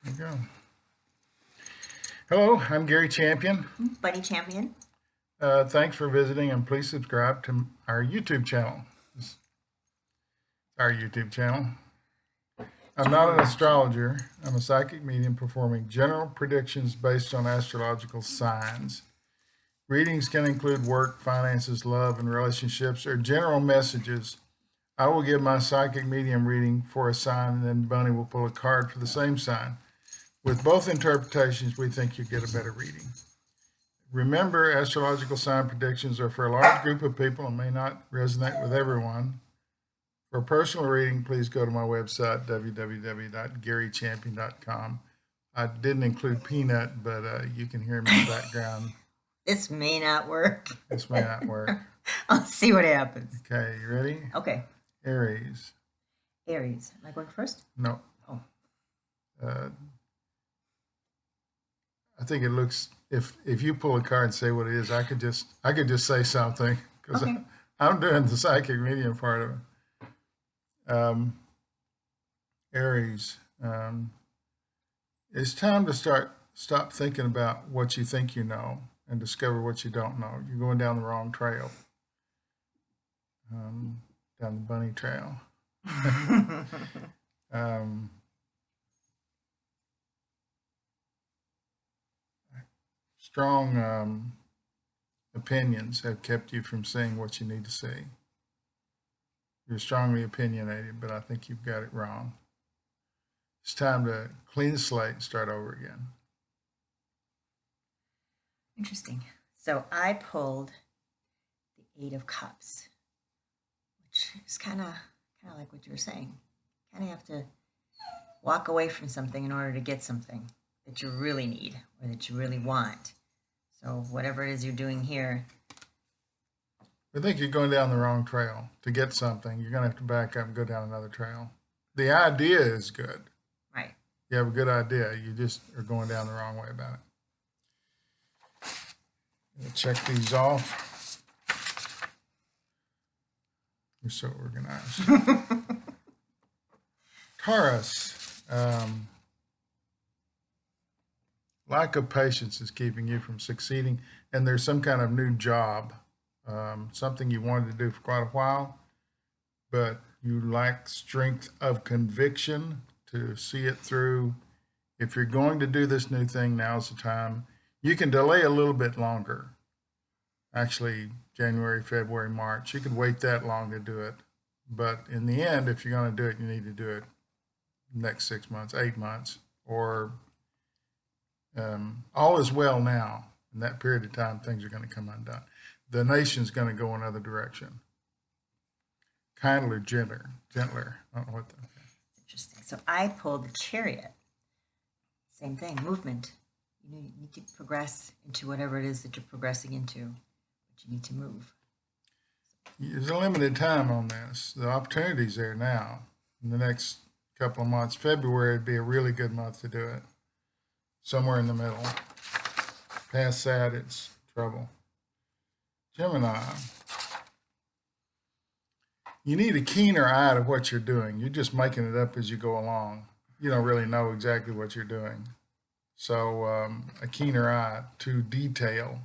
There you go. Hello, I'm Gary Champion. Bunny Champion. Thanks for visiting, and please subscribe to our YouTube channel. Our YouTube channel. I'm not an astrologer. I'm a psychic medium performing general predictions based on astrological signs. Readings can include work, finances, love, and relationships, or general messages. I will give my psychic medium reading for a sign, and then Bunny will pull a card for the same sign. With both interpretations, we think you get a better reading. Remember, astrological sign predictions are for a large group of people and may not resonate with everyone. For a personal reading, please go to my website, www.garychampion.com. I didn't include Peanut, but you can hear him in the background. This may not work. This may not work. I'll see what happens. Okay, you ready? Okay. Aries. Aries. Am I going first? No. Oh. I think it looks, if you pull a card and say what it is, I could just say something because Okay. I'm doing the psychic medium part of it. Aries, it's time to stop thinking about what you think you know and discover what you don't know. You're going down the wrong trail, down the bunny trail. Strong opinions have kept you from seeing what you need to see. You're strongly opinionated, but I think you've got it wrong. It's time to clean the slate and start over again. Interesting. So I pulled the Eight of Cups, which is kind of like what you were saying. Kind of have to walk away from something in order to get something that you really need or that you really want. So whatever it is you're doing here. I think you're going down the wrong trail. To get something, you're going to have to back up and go down another trail. The idea is good. Right. You have a good idea. You just are going down the wrong way about it. We'll check these off. You're so organized. Taurus. Lack of patience is keeping you from succeeding, and there's some kind of new job, something you wanted to do for quite a while, but you lack strength of conviction to see it through. If you're going to do this new thing, now's the time. You can delay a little bit longer. Actually, January, February, March. You could wait that long to do it. But in the end, if you're going to do it, you need to do it next 6 months, 8 months, or all is well now. In that period of time, things are going to come undone. The nation's going to go another direction. Kinder, gentler. I don't know what that is. Interesting. So I pulled the Chariot. Same thing, movement. You need to progress into whatever it is that you're progressing into, but you need to move. There's a limited time on this. The opportunity's there now. In the next couple of months, February would be a really good month to do it. Somewhere in the middle. Past that, it's trouble. Gemini. You need a keener eye to what you're doing. You're just making it up as you go along. You don't really know exactly what you're doing. So a keener eye to detail.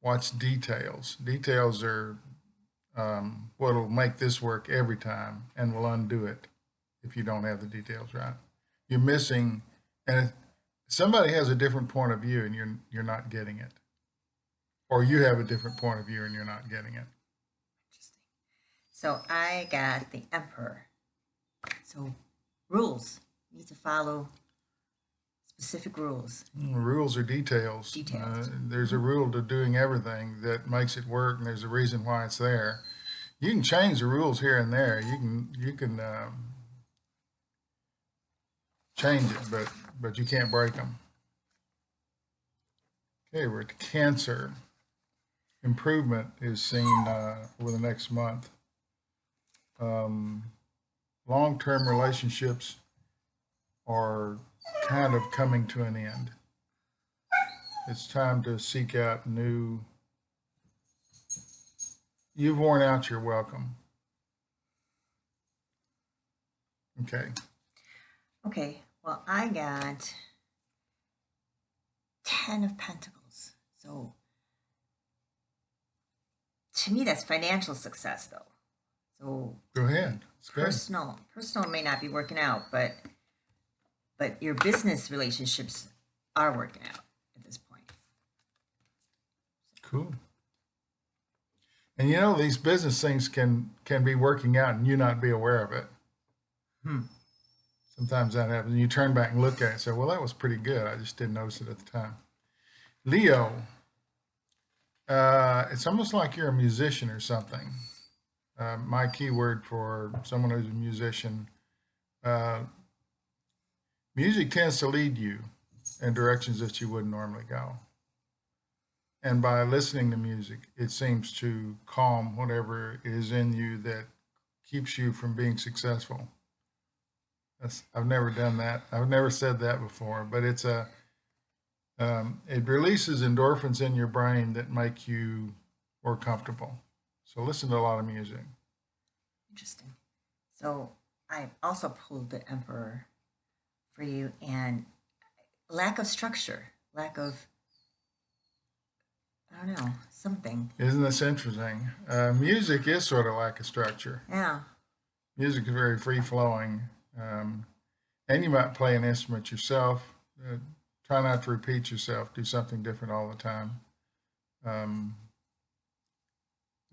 Watch details. Details are what will make this work every time and will undo it if you don't have the details right. You're missing, and somebody has a different point of view and you're not getting it. Or you have a different point of view and you're not getting it. Interesting. So I got the Emperor. So rules. You need to follow specific rules. Rules are details. There's a rule to doing everything that makes it work, and there's a reason why it's there. You can change the rules here and there. You can change it, but you can't break them. Okay, we're at Cancer. Improvement is seen over the next month. Long-term relationships are kind of coming to an end. It's time to seek out new. You've worn out your welcome. Okay. Okay. Well, I got 10 of Pentacles. So to me, that's financial success, though. So Go ahead. It's good. personal may not be working out, but your business relationships are working out at this point. Cool. And you know, these business things can be working out and you not be aware of it. Sometimes that happens. You turn back and look at it and say, well, that was pretty good. I just didn't notice it at the time. Leo, it's almost like you're a musician or something. My keyword for someone who's a musician, music tends to lead you in directions that you wouldn't normally go. And by listening to music, it seems to calm whatever is in you that keeps you from being successful. I've never done that. I've never said that before, but it's it releases endorphins in your brain that make you more comfortable. So listen to a lot of music. Interesting. So I also pulled the Emperor for you, and lack of structure, lack of, I don't know, something. Isn't this interesting? Music is sort of like a structure. Yeah. Music is very free flowing. And you might play an instrument yourself. Try not to repeat yourself. Do something different all the time. You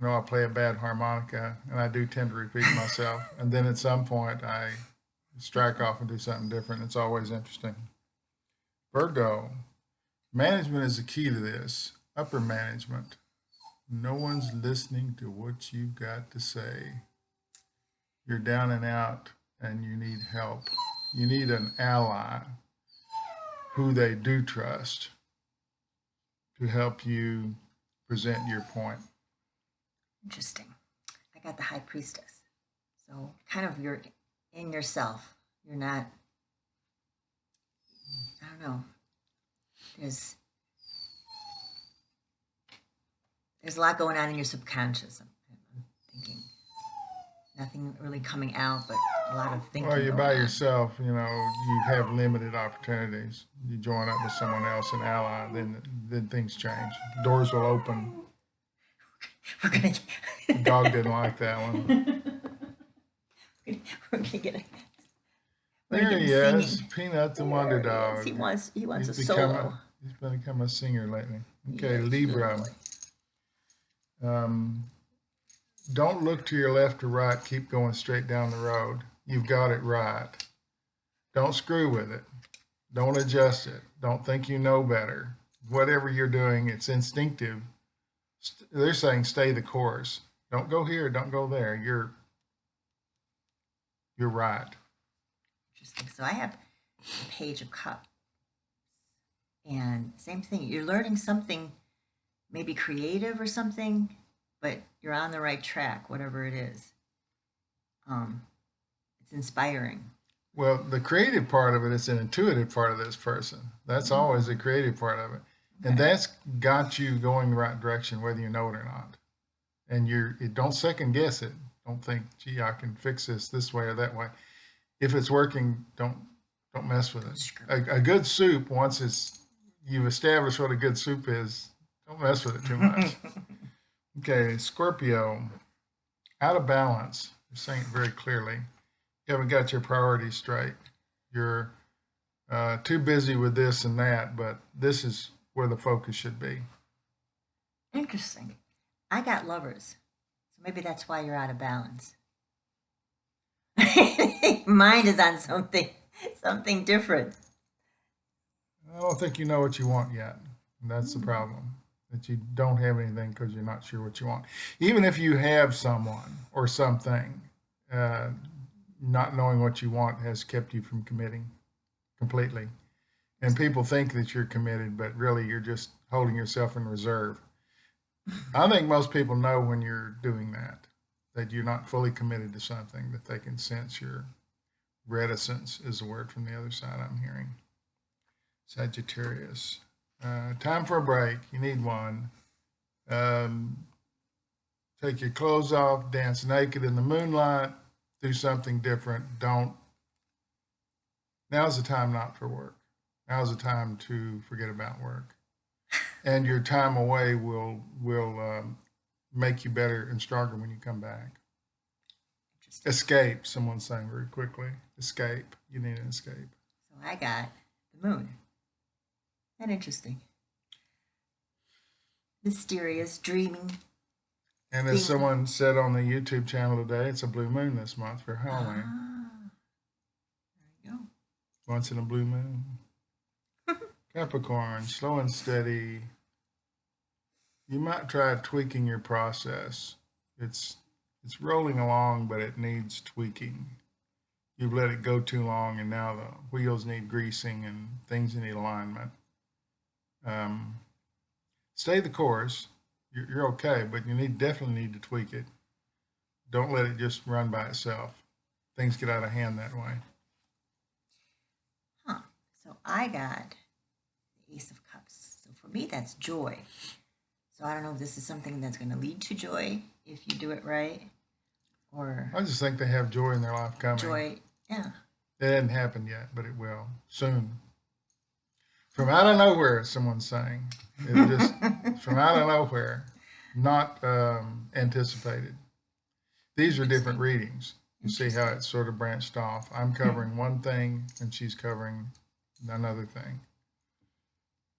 know, I play a bad harmonica, and I do tend to repeat myself. And then at some point, I strike off and do something different. It's always interesting. Virgo, management is the key to this. Upper management. No one's listening to what you've got to say. You're down and out, and you need help. You need an ally who they do trust to help you present your point. Interesting. I got the High Priestess. So kind of you're in yourself. You're not, I don't know. There's a lot going on in your subconscious. I'm thinking nothing really coming out, but a lot of thinking. Well, you're by going on. yourself, you know, you have limited opportunities. You join up with someone else, an ally, then things change. Doors will open. We're gonna The dog didn't like that one. we're gonna get a, There he singing. is, Peanut the Wonder Dog. He wants He's a solo. He's become a singer lately. Okay, Yes, Libra. Don't look to your left or right. Keep going straight down the road. You've got it right. Don't screw with it. Don't adjust it. Don't think you know better. Whatever you're doing, it's instinctive. They're saying stay the course. Don't go here. Don't go there. You're right. Interesting. So I have the Page of Cups, and same thing. You're learning something, maybe creative or something, but you're on the right track, whatever it is. It's inspiring. Well, the creative part of it is an intuitive part of this person. That's always the creative part of it. And that's got you going the right direction, whether you know it or not. And don't second guess it. Don't think, gee, I can fix this way or that way. If it's working, don't mess with it. A good soup, once you've established what a good soup is, don't mess with it too much. Okay, Scorpio, out of balance. You're saying it very clearly. You haven't got your priorities straight. You're too busy with this and that, but this is where the focus should be. Interesting. I got Lovers, so maybe that's why you're out of balance. Mind is on something different. I don't think you know what you want yet. And that's the problem, that you don't have anything because you're not sure what you want. Even if you have someone or something, not knowing what you want has kept you from committing completely. And people think that you're committed, but really you're just holding yourself in reserve. I think most people know when you're doing that you're not fully committed to something, that they can sense your reticence is the word from the other side I'm hearing. Sagittarius. Time for a break. You need one. Take your clothes off, dance naked in the moonlight, do something different. Don't Now's the time not for work. Now's the time to forget about work. And your time away will make you better and stronger when you come back. Escape, someone's saying very quickly. Escape. You need an escape. So I got the moon. Isn't that interesting? Mysterious, dreaming. And as someone said on the YouTube channel today, it's a blue moon this month for Halloween. There you go. Once in a blue moon. Capricorn, slow and steady. You might try tweaking your process. It's rolling along, but it needs tweaking. You've let it go too long, and now the wheels need greasing and things need alignment. Stay the course. You're okay, but you definitely need to tweak it. Don't let it just run by itself. Things get out of hand that way. Huh. So I got the Ace of Cups. So for me, that's joy. So I don't know if this is something that's going to lead to joy if you do it right, or I just think they have joy in their life coming. joy, yeah. It hasn't happened yet, but it will soon. From out of nowhere, someone's saying. It just from out of nowhere, not anticipated. These are different readings. You see how it's sort of branched off. I'm covering one thing, and she's covering another thing.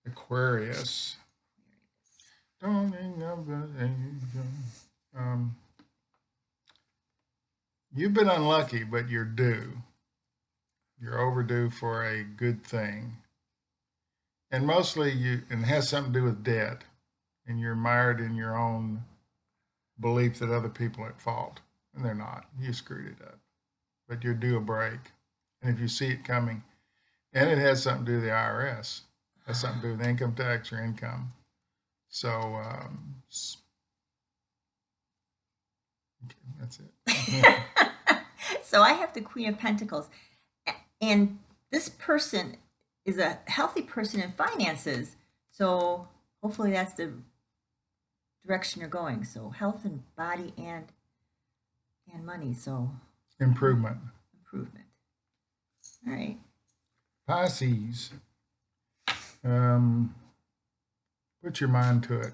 Aquarius. Dawning of the angel. You've been unlucky, but you're due. You're overdue for a good thing. And mostly it has something to do with debt. And you're mired in your own belief that other people are at fault. And they're not. You screwed it up. But you're due a break. And if you see it coming, and it has something to do with the IRS. It has something to do with income tax or income. So, okay, that's it. So I have the Queen of Pentacles. And this person is a healthy person in finances. So hopefully that's the direction you're going. So health and body and money. So Improvement. All right. Pisces. Put your mind to it.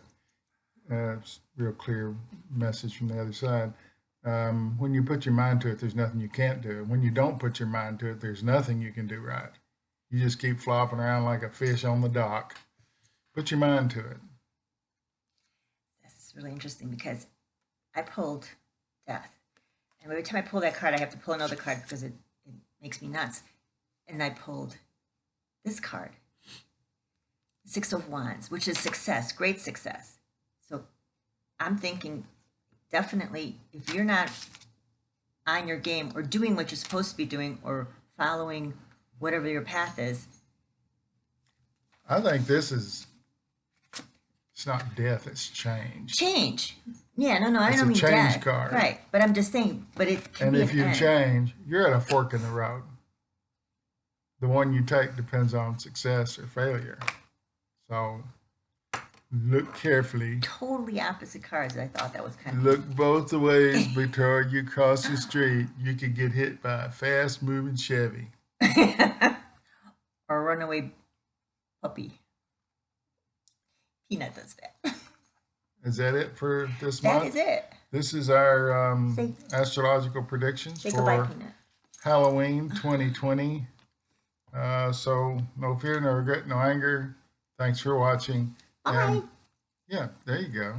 It's a real clear message from the other side. When you put your mind to it, there's nothing you can't do. When you don't put your mind to it, there's nothing you can do right. You just keep flopping around like a fish on the dock. Put your mind to it. That's really interesting because I pulled death. And every time I pull that card, I have to pull another card because it makes me nuts. And I pulled this card. Six of Wands, which is success, great success. So I'm thinking definitely if you're not on your game or doing what you're supposed to be doing or following whatever your path is. I think it's not death, it's change. Change. Yeah, no, I It's don't a mean change death. card. Right, but I'm just saying, but it can And be if an you end. change, you're at a fork in the road. The one you take depends on success or failure. So look carefully. Totally opposite cards. I thought that was kind of Look both ways before you cross the street. You could get hit by a fast-moving Chevy. or a runaway puppy. Peanut does that. Is that it for this That month? is it. This is our Say- astrological predictions Say goodbye, for Peanut. Halloween 2020. So no fear, no regret, no anger. Thanks for watching. Bye. And yeah, there you go.